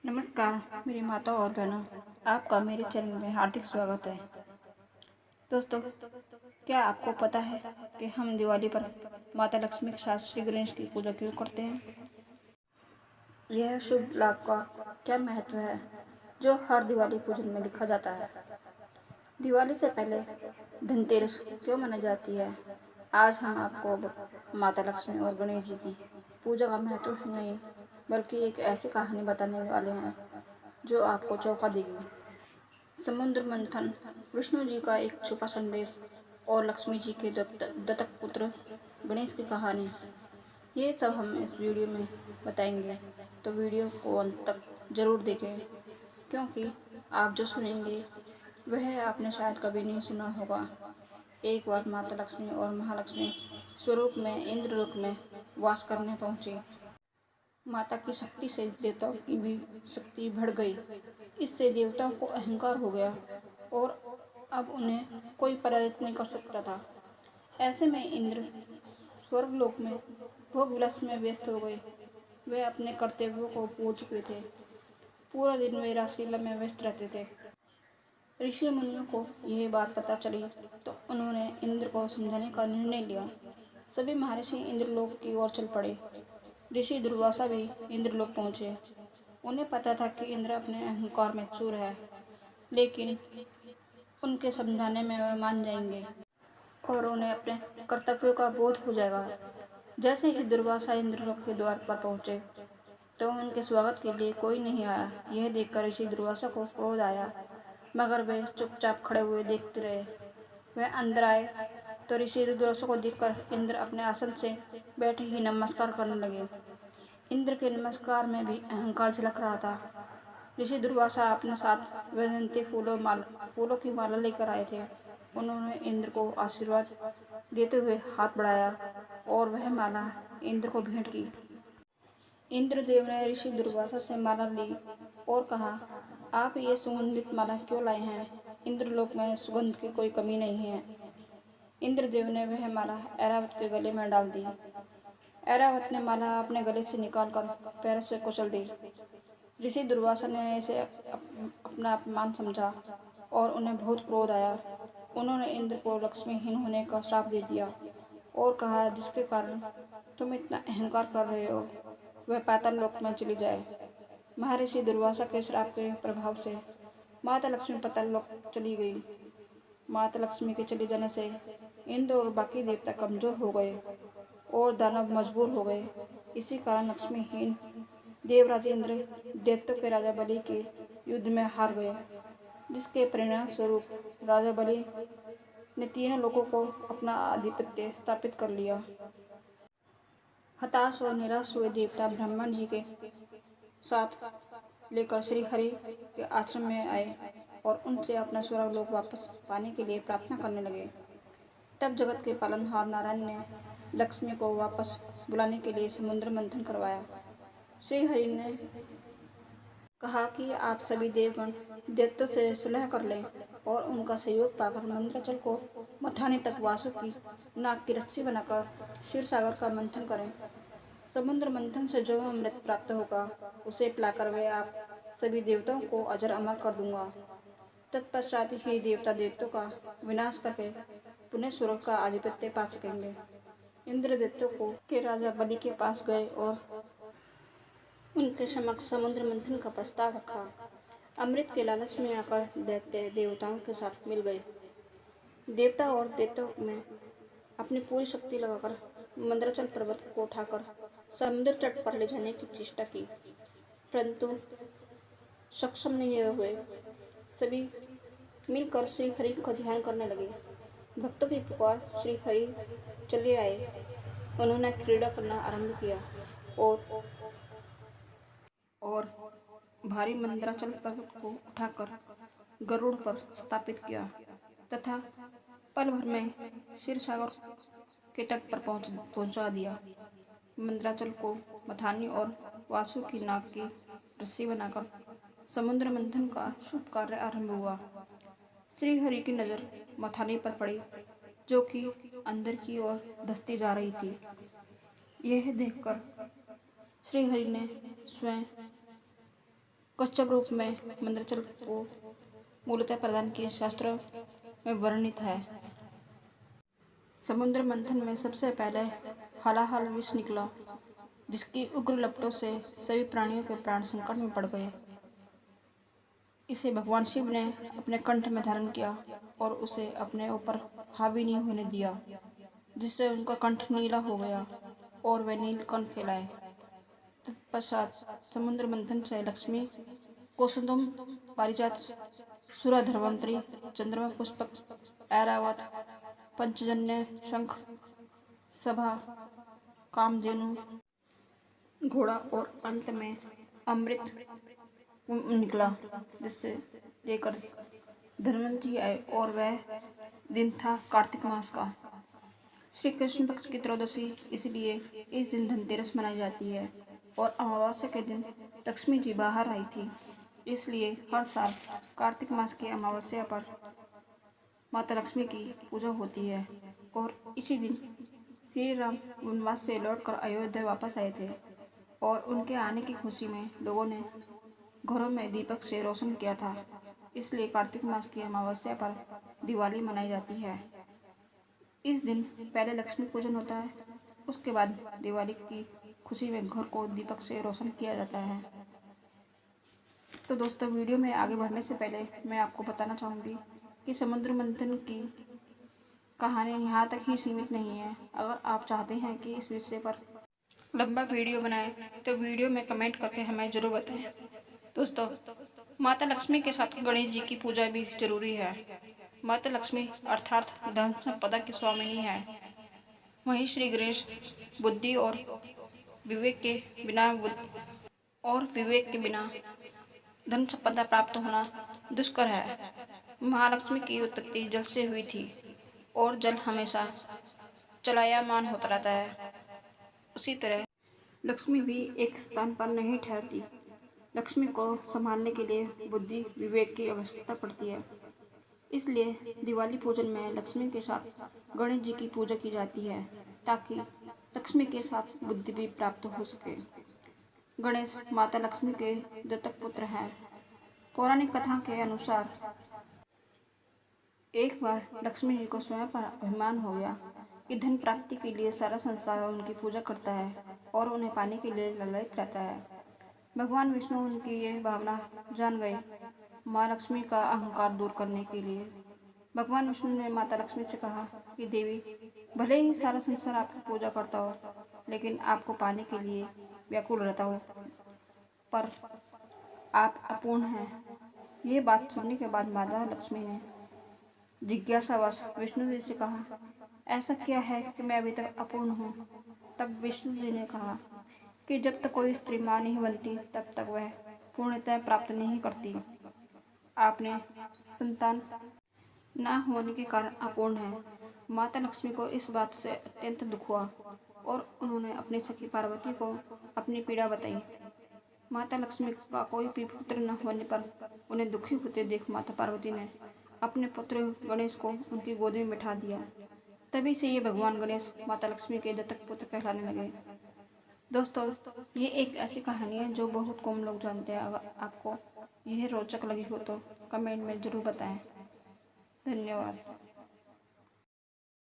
नमस्कार मेरी माता और बहनों, आपका मेरे चैनल में हार्दिक स्वागत है। दोस्तों, क्या आपको पता है कि हम दिवाली पर माता लक्ष्मी के साथ श्री गणेश की पूजा क्यों करते हैं? यह शुभ लाभ का क्या महत्व है जो हर दिवाली पूजन में लिखा जाता है? दिवाली से पहले धनतेरस क्यों मनाई जाती है? आज हम आपको माता लक्ष्मी और गणेश जी की पूजा का महत्व ही नहीं बल्कि एक ऐसी कहानी बताने वाले हैं जो आपको चौंका देगी। समुद्र मंथन, विष्णु जी का एक छुपा संदेश और लक्ष्मी जी के दत्तक पुत्र गणेश की कहानी, ये सब हम इस वीडियो में बताएंगे। तो वीडियो को अंत तक जरूर देखें, क्योंकि आप जो सुनेंगे वह आपने शायद कभी नहीं सुना होगा। एक बार माता लक्ष्मी और महालक्ष्मी स्वरूप में इंद्रलोक में वास करने पहुंची। माता की शक्ति से देवताओं की भी शक्ति बढ़ गई। इससे देवताओं को अहंकार हो गया और अब उन्हें कोई पराजित नहीं कर सकता था। ऐसे में इंद्र स्वर्गलोक में भोग विलास में व्यस्त हो गए। वे अपने कर्तव्यों को भूल चुके थे। पूरा दिन वे रासलीला में व्यस्त रहते थे। ऋषि मुनियों को यह बात पता चली तो उन्होंने इंद्र को समझाने का निर्णय लिया। सभी महर्षि इंद्रलोक की ओर चल पड़े। ऋषि दुर्वासा भी इंद्रलोक पहुंचे। उन्हें पता था कि इंद्र अपने अहंकार में चूर है, लेकिन उनके समझाने में वे मान जाएंगे और उन्हें अपने कर्तव्यों का बोध हो जाएगा। जैसे ही दुर्वासा इंद्रलोक के द्वार पर पहुंचे तो उनके स्वागत के लिए कोई नहीं आया। यह देखकर ऋषि दुर्वासा को क्रोध आया, मगर वे चुपचाप खड़े हुए देखते रहे। वे अंदर आए तो ऋषि दुर्वासा को देखकर इंद्र अपने आसन से बैठे ही नमस्कार करने लगे। इंद्र के नमस्कार में भी अहंकार झलक रहा था। ऋषि दुर्वासा अपने साथ वैजयंती फूलों की माला लेकर आए थे। उन्होंने इंद्र को आशीर्वाद देते हुए हाथ बढ़ाया और वह माला इंद्र को भेंट की। इंद्रदेव ने ऋषि दुर्वासा से माला ली और कहा, आप ये सुगंधित माला क्यों लाए हैं? इंद्रलोक में सुगंध की कोई कमी नहीं है। इंद्रदेव ने वह माला ऐरावत के गले में डाल दी। ऐरावत ने माला अपने गले से निकालकर पैरों से कुचल दी। ऋषि दुर्वासा ने इसे अपना अपमान समझा और उन्हें बहुत क्रोध आया। उन्होंने इंद्र को लक्ष्मीहीन होने का श्राप दे दिया और कहा, जिसके कारण तुम इतना अहंकार कर रहे हो वह पाताल लोक में चली जाए। महर्षि दुर्वासा के श्राप के प्रभाव से माता लक्ष्मी पाताल लोक चली गई। माता लक्ष्मी के चले जाने से इंद्र और बाकी देवता कमजोर हो गए और दानव मजबूर हो गए। इसी कारण लक्ष्मीहीन देवराज इंद्र दैत्यों के राजा बलि के युद्ध में हार गए, जिसके परिणाम स्वरूप राजा बलि ने तीनों लोगों को अपना आधिपत्य स्थापित कर लिया। हताश और निराश हुए देवता ब्रह्मण जी के साथ लेकर श्री हरि के आश्रम में आए और उनसे अपना स्वर्गलोक वापस पाने के लिए प्रार्थना करने लगे। तब जगत के पालनहार नारायण ने लक्ष्मी को वापस बुलाने के लिए समुद्र मंथन करवाया। श्री हरि ने कहा कि आप सभी देवगण दैत्यों से सुलह कर लें और उनका सहयोग पाकर मंद्राचल को मथाने तक वासु की नाग की रस्सी बनाकर क्षीर सागर का मंथन करें। समुद्र मंथन से जो अमृत प्राप्त होगा उसे पिलाकर वे आप सभी देवताओं को अजर अमर कर दूंगा। तत्पश्चात ही देवता दैत्यों का विनाश करके पुनः स्वर्ग का आधिपत्य पा सकेंगे। इंद्र दैत्यों को के राजा बलि के पास गए और उनके समक्ष समुद्र मंथन का प्रस्ताव रखा। अमृत के लालच में आकर दैत्य देवताओं के साथ मिल गए। देवता और दैत्यों में अपनी पूरी शक्ति लगाकर मंदराचल पर्वत को उठाकर समुद्र तट पर ले जाने की चेष्टा की, परंतु सक्षम नहीं हुए। सभी मिलकर श्री हरि का ध्यान करने लगे। भक्तों की पुकार श्री हरि चले आए। उन्होंने क्रीड़ा करना आरंभ किया और भारी मंदराचल पर्वत को उठाकर गरुड़ पर स्थापित किया तथा पल भर में क्षीर सागर के तट पर पहुंचा दिया। मंदराचल को मथानी और वासु की नाग की रस्सी बनाकर समुद्र मंथन का शुभ कार्य आरंभ हुआ। श्री हरि की नजर मथानी पर पड़ी, जो कि अंदर की ओर धंसती जा रही थी। यह देखकर श्री हरि ने स्वयं कच्छप रूप में मंदराचल को मूलतः प्रदान किए शास्त्रों में वर्णित है। समुद्र मंथन में सबसे पहले हलाहल विष निकला, जिसकी उग्र लपटों से सभी प्राणियों के प्राण संकट में पड़ गए। इसे भगवान शिव ने अपने कंठ में धारण किया और उसे अपने ऊपर हावी नहीं होने दिया, जिससे उनका कंठ नीला हो गया और वे नीलकंठ कहलाए। तत्पश्चात समुद्र मंथन से लक्ष्मी कोसुंदम, पारिजात, सुरा, धर्वंतरी, चंद्रमा पुष्पक, ऐरावत, पंचजन्य, शंख, सभा, कामधेनु, घोड़ा और अंत में अमृत निकला, जिससे लेकर धन्वंतरी आए और वह दिन था कार्तिक मास का। श्री कृष्ण पक्ष की त्रयोदशी, इसलिए इस दिन धनतेरस मनाई जाती है और अमावस्या के दिन लक्ष्मी जी बाहर आई थी, इसलिए हर साल कार्तिक मास की अमावस्या पर माता लक्ष्मी की पूजा होती है। और इसी दिन श्री राम वनवास से लौटकर अयोध्या वापस आए थे और उनके आने की खुशी में लोगों ने घरों में दीपक से रोशन किया था, इसलिए कार्तिक मास की अमावस्या पर दिवाली मनाई जाती है। इस दिन पहले लक्ष्मी पूजन होता है, उसके बाद दिवाली की खुशी में घर को दीपक से रोशन किया जाता है। तो दोस्तों, वीडियो में आगे बढ़ने से पहले मैं आपको बताना चाहूँगी कि समुद्र मंथन की कहानी यहाँ तक ही सीमित नहीं है। अगर आप चाहते हैं कि इस विषय पर लंबा वीडियो बनाएं तो वीडियो में कमेंट करके हमें ज़रूर बताएं। दोस्तों, माता लक्ष्मी के साथ गणेश जी की पूजा भी जरूरी है। माता लक्ष्मी अर्थात धन संपदा की स्वामिनी है। वहीं श्री गणेश बुद्धि और विवेक के बिना धन संपदा प्राप्त होना दुष्कर है। महालक्ष्मी की उत्पत्ति जल से हुई थी और जल हमेशा चलायमान होता रहता है। उसी तरह लक्ष्मी भी एक स्थान पर नहीं ठहरती। लक्ष्मी को संभालने के लिए बुद्धि विवेक की आवश्यकता पड़ती है। इसलिए दिवाली पूजन में लक्ष्मी के साथ गणेश जी की पूजा की जाती है, ताकि लक्ष्मी के साथ बुद्धि भी प्राप्त हो सके। गणेश माता लक्ष्मी के दत्तक पुत्र हैं। पौराणिक कथा के अनुसार एक बार लक्ष्मी जी को स्वयं पर अभिमान हो गया कि धन प्राप्ति के लिए सारा संसार उनकी पूजा करता है और उन्हें पाने के लिए ललायित रहता है। भगवान विष्णु उनकी यह भावना जान गए। माँ लक्ष्मी का अहंकार दूर करने के लिए भगवान विष्णु ने माता लक्ष्मी से कहा कि देवी, भले ही सारा संसार आपकी पूजा करता हो, लेकिन आपको पाने के लिए व्याकुल रहता हो, पर आप अपूर्ण हैं। ये बात सुनने के बाद माता लक्ष्मी ने जिज्ञासावश विष्णु जी से कहा, ऐसा क्या है कि मैं अभी तक अपूर्ण हूँ? तब विष्णु जी ने कहा कि जब तक कोई स्त्री माँ नहीं बनती, तब तक वह पूर्णतः प्राप्त नहीं करती। आपने संतान ना होने के कारण अपूर्ण है। माता लक्ष्मी को इस बात से अत्यंत दुख हुआ और उन्होंने अपनी सखी पार्वती को अपनी पीड़ा बताई। माता लक्ष्मी का कोई भी पुत्र न होने पर उन्हें दुखी होते देख माता पार्वती ने अपने पुत्र गणेश को उनकी गोद में बिठा दिया। तभी से ये भगवान गणेश माता लक्ष्मी के दत्तक पुत्र कहलाने लगे। दोस्तों, ये एक ऐसी कहानी है जो बहुत कम लोग जानते हैं। अगर आपको यह रोचक लगी हो तो कमेंट में ज़रूर बताएं। धन्यवाद।